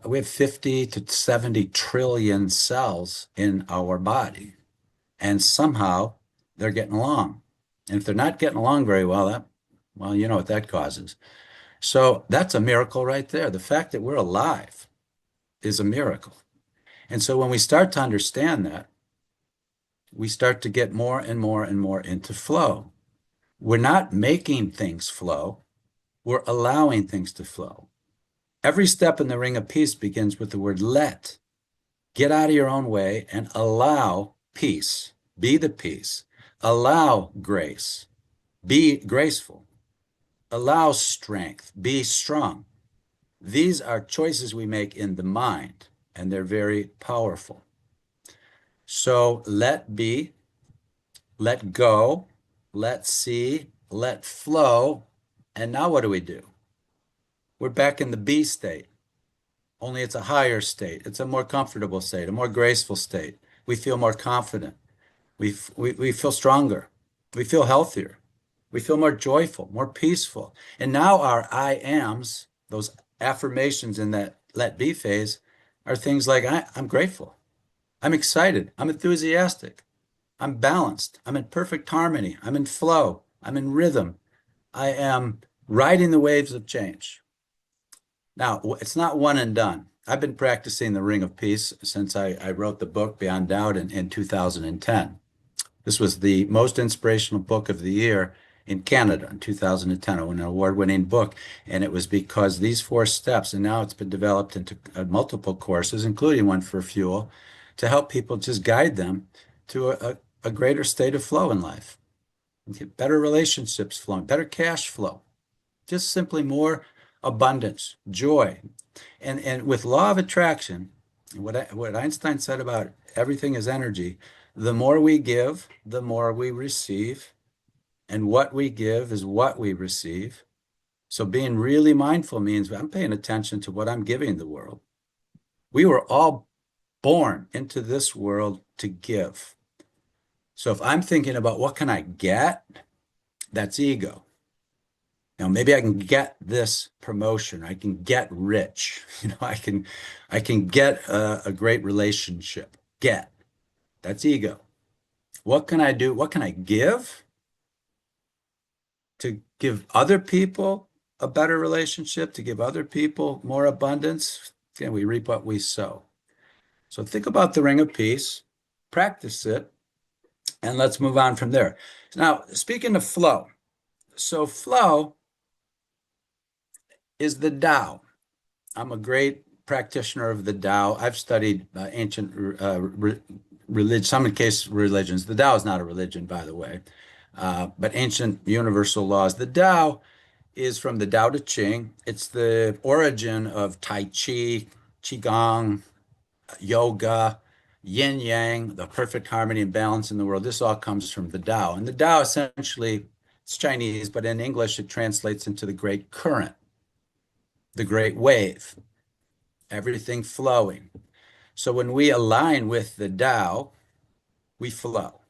we have 50 to 70 trillion cells in our body, and somehow they're getting along. And if they're not getting along very well, well, you know what that causes. So that's a miracle right there. The fact that we're alive is a miracle. And so when we start to understand that, we start to get more and more and more into flow. We're not making things flow, we're allowing things to flow. Every step in the Ring of Peace begins with the word let. Get out of your own way and allow peace. Be the peace. Allow grace. Be graceful. Allow strength. Be strong. These are choices we make in the mind, and they're very powerful. So let be, let go, let see, let flow. And now what do? We're back in the be state, only it's a higher state. It's a more comfortable state, a more graceful state. We feel more confident. We feel stronger. We feel healthier. We feel more joyful, more peaceful. And now our I ams, those affirmations in that let be phase, are things like I'm grateful. I'm excited. I'm enthusiastic. I'm balanced. I'm in perfect harmony. I'm in flow. I'm in rhythm. I am riding the waves of change. Now, it's not one and done. I've been practicing the Ring of Peace since I wrote the book Beyond Doubt in 2010. This was the most inspirational book of the year in Canada in 2010, an award-winning book. And it was because these four steps, and now it's been developed into multiple courses, including one for fuel, to help people just guide them to a greater state of flow in life. Get better relationships flowing, better cash flow, just simply more abundance, joy. And with law of attraction, what Einstein said about everything is energy, the more we give, the more we receive, and what we give is what we receive. So being really mindful means I'm paying attention to what I'm giving the world. We were all born into this world to give. So if I'm thinking about what can I get, that's ego. Now maybe I can get this promotion. I can get rich. I can get a great relationship. Get. That's ego. What can I do? What can I give to give other people a better relationship, to give other people more abundance? Again, we reap what we sow. So think about the ring of peace, practice it, and let's move on from there. Now, speaking of flow, so flow is the Tao. I'm a great practitioner of the Tao. I've studied ancient religion, some case religions. The Tao is not a religion, by the way, but ancient universal laws. The Tao is from the Tao Te Ching. It's the origin of Tai Chi, Qigong, yoga, yin yang, the perfect harmony and balance in the world. This all comes from the Tao. And the Tao essentially, it's Chinese, but in English it translates into the great current, the great wave, everything flowing. So when we align with the Tao, we flow.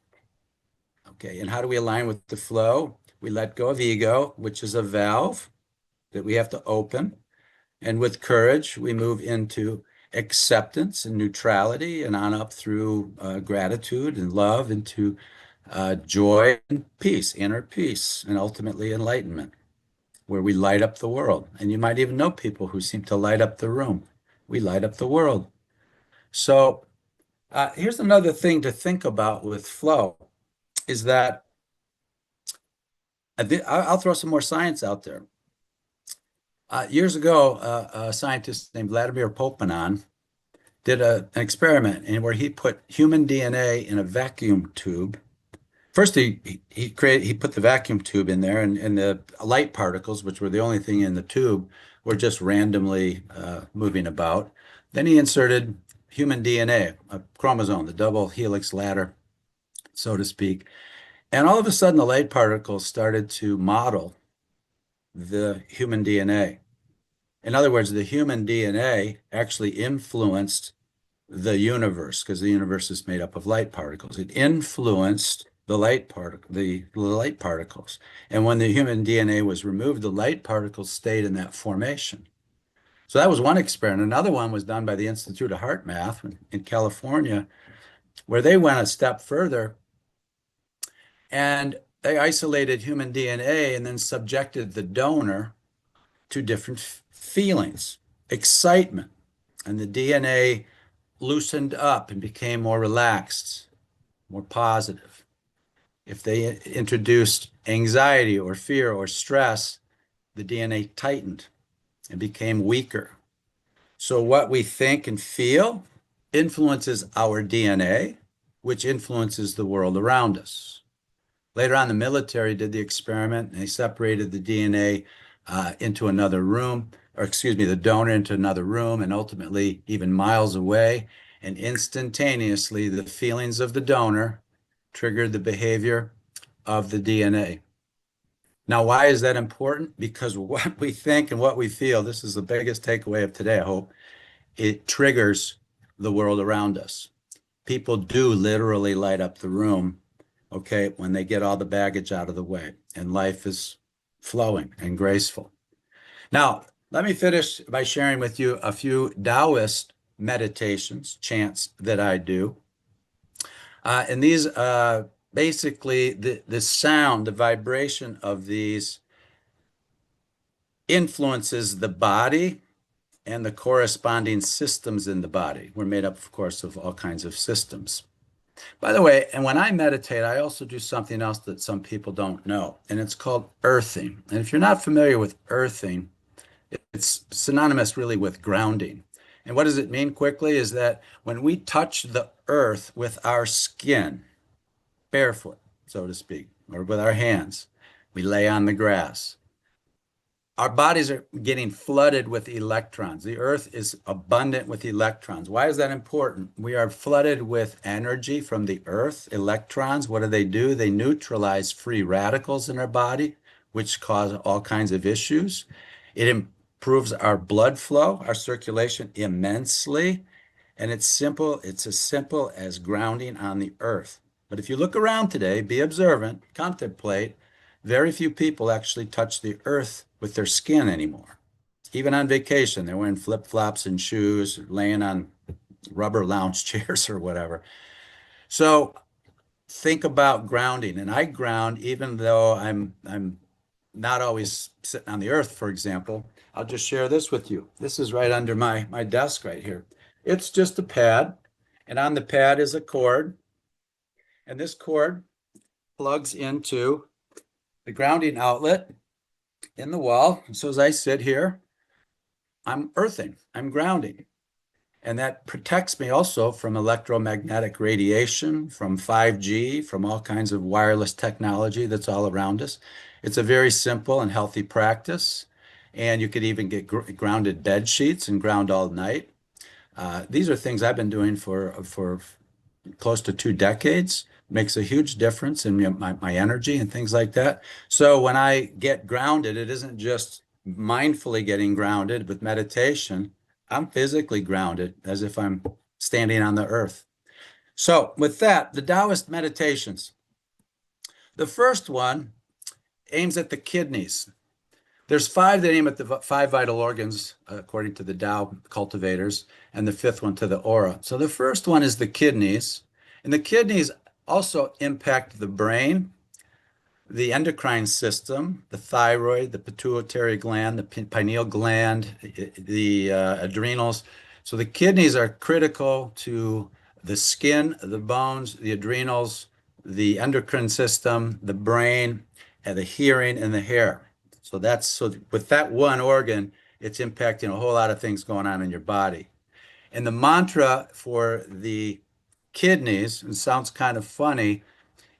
Okay, and how do we align with the flow? We let go of ego, which is a valve that we have to open. And with courage, we move into acceptance and neutrality and on up through gratitude and love into joy and peace, inner peace, and ultimately enlightenment, where we light up the world. And you might even know people who seem to light up the room. We light up the world. So here's another thing to think about with flow is that I'll throw some more science out there. Years ago, a scientist named Vladimir Poponin did an experiment in where he put human DNA in a vacuum tube. First, he put the vacuum tube in there, and the light particles, which were the only thing in the tube, were just randomly moving about. Then he inserted human DNA, a chromosome, the double helix ladder, so to speak. And all of a sudden, the light particles started to model the human DNA. In other words, the human DNA actually influenced the universe because the universe is made up of light particles. It influenced the light particles. And when the human DNA was removed, the light particles stayed in that formation. So that was one experiment. Another one was done by the Institute of Heart Math in California, where they went a step further and they isolated human DNA and then subjected the donor to different feelings, excitement, and the DNA loosened up and became more relaxed, more positive. If they introduced anxiety or fear or stress, the DNA tightened and became weaker. So what we think and feel influences our DNA, which influences the world around us. Later on, the military did the experiment and they separated the DNA into another room, or excuse me, the donor into another room, and ultimately even miles away. And instantaneously, the feelings of the donor triggered the behavior of the DNA. Now, why is that important? Because what we think and what we feel, this is the biggest takeaway of today, I hope, it triggers the world around us. People do literally light up the room, okay, when they get all the baggage out of the way and life is flowing and graceful. Now, let me finish by sharing with you a few Taoist meditations, chants that I do. And these basically, the sound, the vibration of these influences the body and the corresponding systems in the body. We're made up, of course, of all kinds of systems. By the way, and when I meditate, I also do something else that some people don't know, and it's called earthing. And if you're not familiar with earthing, it's synonymous really with grounding. And what does it mean quickly is that when we touch the earth with our skin, barefoot, so to speak, or with our hands, we lay on the grass. Our bodies are getting flooded with electrons. The earth is abundant with electrons. Why is that important? We are flooded with energy from the earth. Electrons, what do? They neutralize free radicals in our body, which cause all kinds of issues. It improves our blood flow, our circulation immensely. And it's simple, it's as simple as grounding on the earth. But if you look around today, be observant, contemplate, very few people actually touch the earth with their skin anymore. Even on vacation, they're wearing flip-flops and shoes, laying on rubber lounge chairs or whatever. So think about grounding. And I ground even though I'm not always sitting on the earth, for example. I'll just share this with you. This is right under my desk right here. It's just a pad, and on the pad is a cord, and this cord plugs into the grounding outlet in the wall. So as I sit here, I'm earthing, I'm grounding. And that protects me also from electromagnetic radiation, from 5G, from all kinds of wireless technology that's all around us. It's a very simple and healthy practice. And you could even get grounded bed sheets and ground all night. These are things I've been doing for close to 2 decades. Makes a huge difference in my energy and things like that. So when I get grounded, it isn't just mindfully getting grounded with meditation. I'm physically grounded as if I'm standing on the earth. So with that, the Taoist meditations. The first one aims at the kidneys. There's five that aim at the five vital organs, according to the Tao cultivators, and the fifth one to the aura. So the first one is the kidneys, and the kidneys also impact the brain, the endocrine system, the thyroid, the pituitary gland, the pineal gland, the adrenals. So the kidneys are critical to the skin, the bones, the adrenals, the endocrine system, the brain, and the hearing and the hair. So with that one organ, it's impacting a whole lot of things going on in your body. And the mantra for the kidneys, it sounds kind of funny,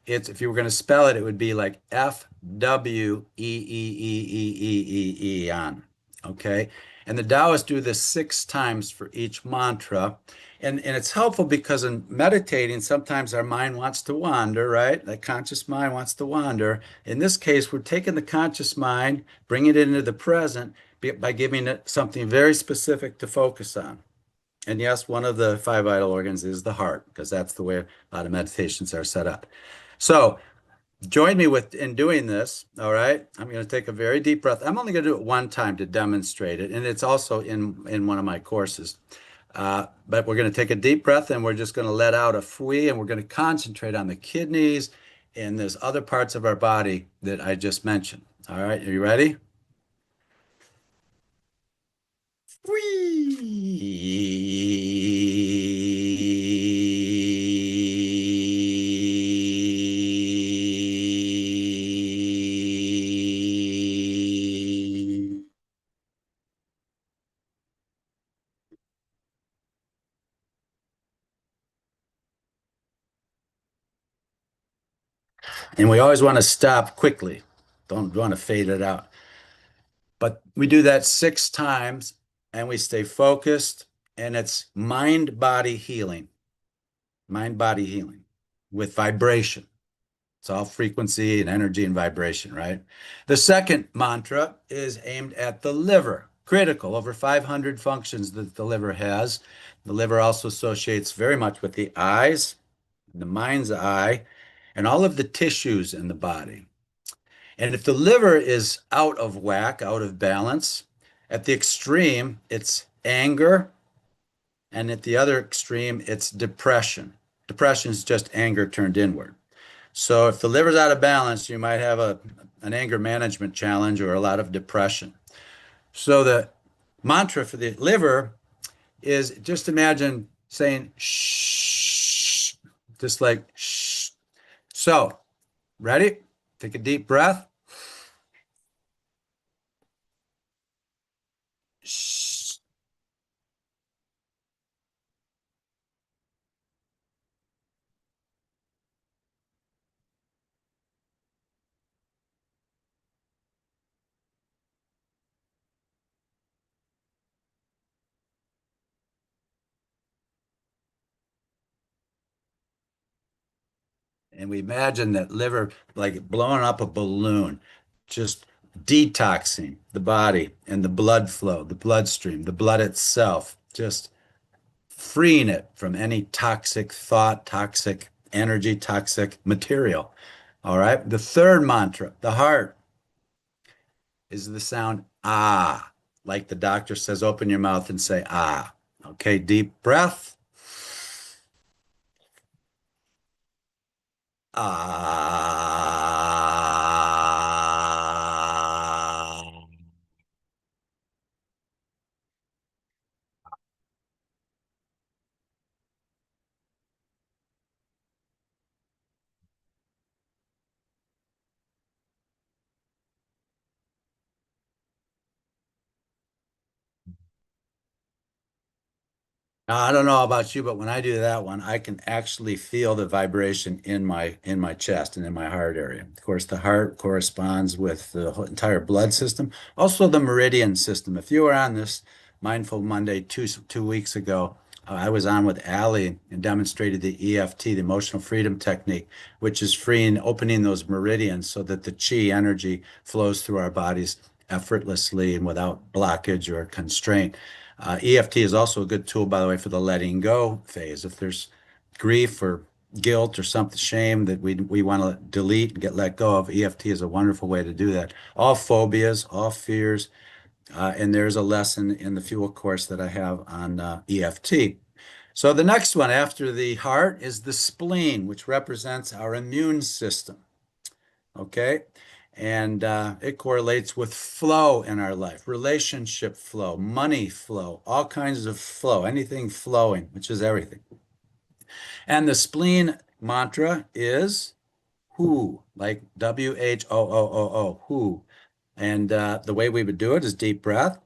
it's if you were going to spell it, it would be like Fweeee on. Okay. And the Taoists do this 6 times for each mantra. And it's helpful because in meditating, sometimes our mind wants to wander, right? That conscious mind wants to wander. In this case, we're taking the conscious mind, bringing it into the present by giving it something very specific to focus on. And yes, one of the five vital organs is the heart, because that's the way a lot of meditations are set up. So join me in doing this. All right. I'm going to take a very deep breath. I'm only going to do it one time to demonstrate it. And it's also in one of my courses. But we're going to take a deep breath and we're just going to let out a fwee and we're going to concentrate on the kidneys and there's other parts of our body that I just mentioned. All right. Are you ready? And we always want to stop quickly. Don't want to fade it out. But we do that 6 times and we stay focused and it's mind-body healing. Mind-body healing with vibration. It's all frequency and energy and vibration, right? The second mantra is aimed at the liver, critical, over 500 functions that the liver has. The liver also associates very much with the eyes, the mind's eye, and all of the tissues in the body. And if the liver is out of whack, out of balance, at the extreme, it's anger, and at the other extreme, it's depression. Depression is just anger turned inward. So if the liver's out of balance, you might have an anger management challenge or a lot of depression. So the mantra for the liver is just imagine saying shh just like shh. So, ready? Take a deep breath. Shh. And we imagine that liver like blowing up a balloon, just detoxing the body and the blood flow, the bloodstream, the blood itself, just freeing it from any toxic thought, toxic energy, toxic material. All right. The third mantra, the heart, is the sound ah. Like the doctor says, open your mouth and say ah. Okay. Deep breath. Ah. Now, I don't know about you, but when I do that one, I can actually feel the vibration in my chest and in my heart area. Of course, the heart corresponds with the entire blood system, also the meridian system. If you were on this Mindful Monday 2 weeks ago, I was on with Allie and demonstrated the EFT, the emotional freedom technique, which is freeing, opening those meridians so that the chi energy flows through our bodies effortlessly and without blockage or constraint. EFT is also a good tool, by the way, for the letting go phase. If there's grief or guilt or something, shame that we want to delete and get let go of, EFT is a wonderful way to do that. All phobias, all fears, and there's a lesson in the fuel course that I have on EFT. So the next one after the heart is the spleen, which represents our immune system. Okay. And it correlates with flow in our life, relationship flow, money flow, all kinds of flow, anything flowing, which is everything. And the spleen mantra is whoo, like Whoo, whoo. And the way we would do it is deep breath.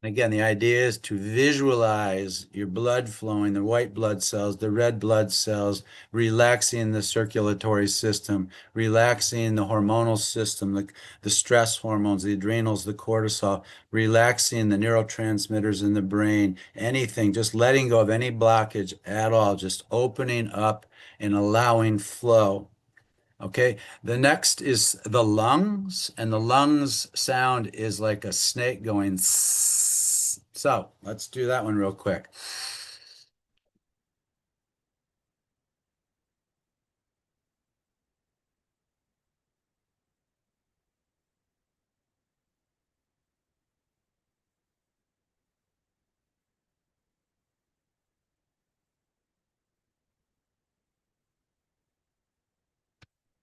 Again, the idea is to visualize your blood flowing, the white blood cells, the red blood cells, relaxing the circulatory system, relaxing the hormonal system, the stress hormones, the adrenals, the cortisol, relaxing the neurotransmitters in the brain, anything, just letting go of any blockage at all, just opening up and allowing flow. Okay, the next is the lungs, and the lungs sound is like a snake going. Sssss. So let's do that one real quick.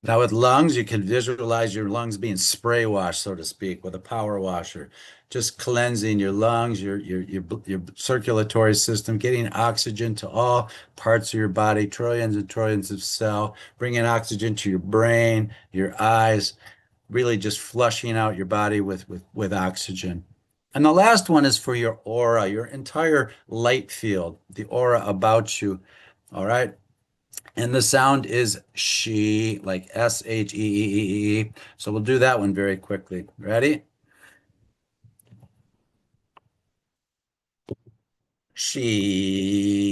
Now with lungs, you can visualize your lungs being spray washed, so to speak, with a power washer, just cleansing your lungs, your circulatory system, getting oxygen to all parts of your body, trillions and trillions of cell, bringing oxygen to your brain, your eyes, really just flushing out your body with oxygen. And the last one is for your aura, your entire light field, the aura about you. All right. And the sound is she, like Shhee. So we'll do that one very quickly. Ready? She.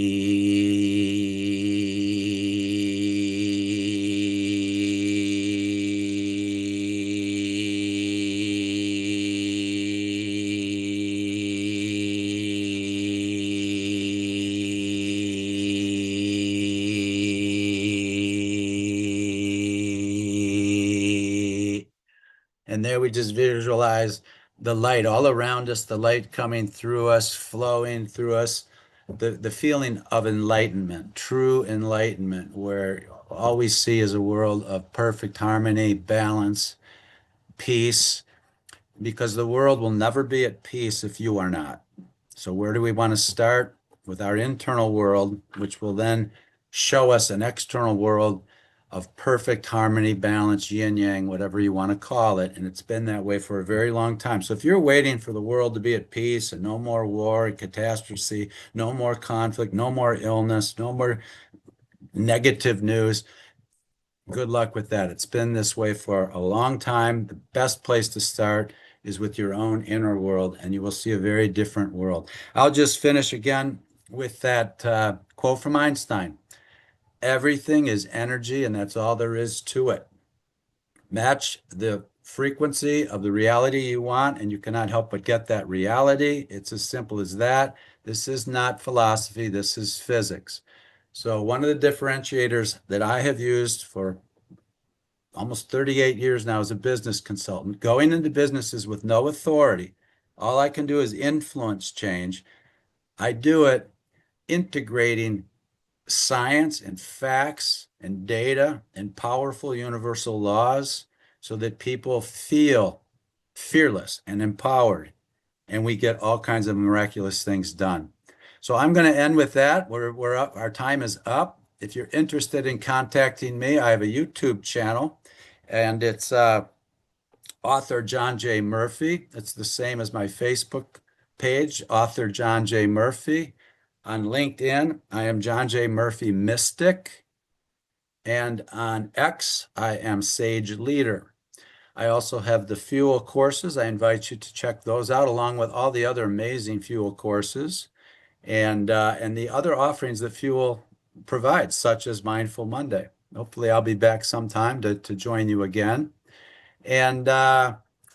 And there we just visualize the light all around us, the light coming through us, flowing through us, the feeling of enlightenment, true enlightenment, where all we see is a world of perfect harmony, balance, peace, because the world will never be at peace if you are not. So, where do we want to start? With our internal world, which will then show us an external world of perfect harmony, balance, yin yang, whatever you want to call it. And it's been that way for a very long time. So, if you're waiting for the world to be at peace and no more war and catastrophe, no more conflict, no more illness, no more negative news, good luck with that. It's been this way for a long time. The best place to start is with your own inner world, and you will see a very different world. I'll just finish again with that quote from Einstein. Everything is energy, and that's all there is to it. Match the frequency of the reality you want, and you cannot help but get that reality. It's as simple as that. This is not philosophy, this is physics. So, one of the differentiators that I have used for almost 38 years now as a business consultant, going into businesses with no authority, all I can do is influence change. I do it integrating science and facts and data and powerful universal laws so that people feel fearless and empowered, and we get all kinds of miraculous things done. So I'm going to end with that. We're up. Our time is up. If you're interested in contacting me, I have a YouTube channel, and it's author John J. Murphy. It's the same as my Facebook page, author John J. Murphy. On LinkedIn, I am John J. Murphy Mystic. And on X, I am Sage Leader. I also have the Fuel courses. I invite you to check those out, along with all the other amazing Fuel courses and the other offerings that Fuel provides, such as Mindful Monday. Hopefully, I'll be back sometime to join you again. And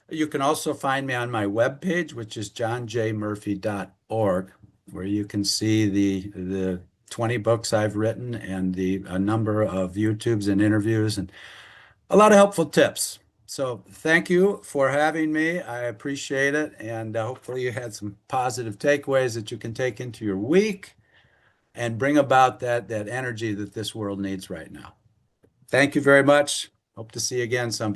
you can also find me on my webpage, which is johnjmurphy.org, where you can see the 20 books I've written and a number of YouTubes and interviews and a lot of helpful tips. So thank you for having me. I appreciate it. And hopefully you had some positive takeaways that you can take into your week and bring about that energy that this world needs right now. Thank you very much. Hope to see you again sometime.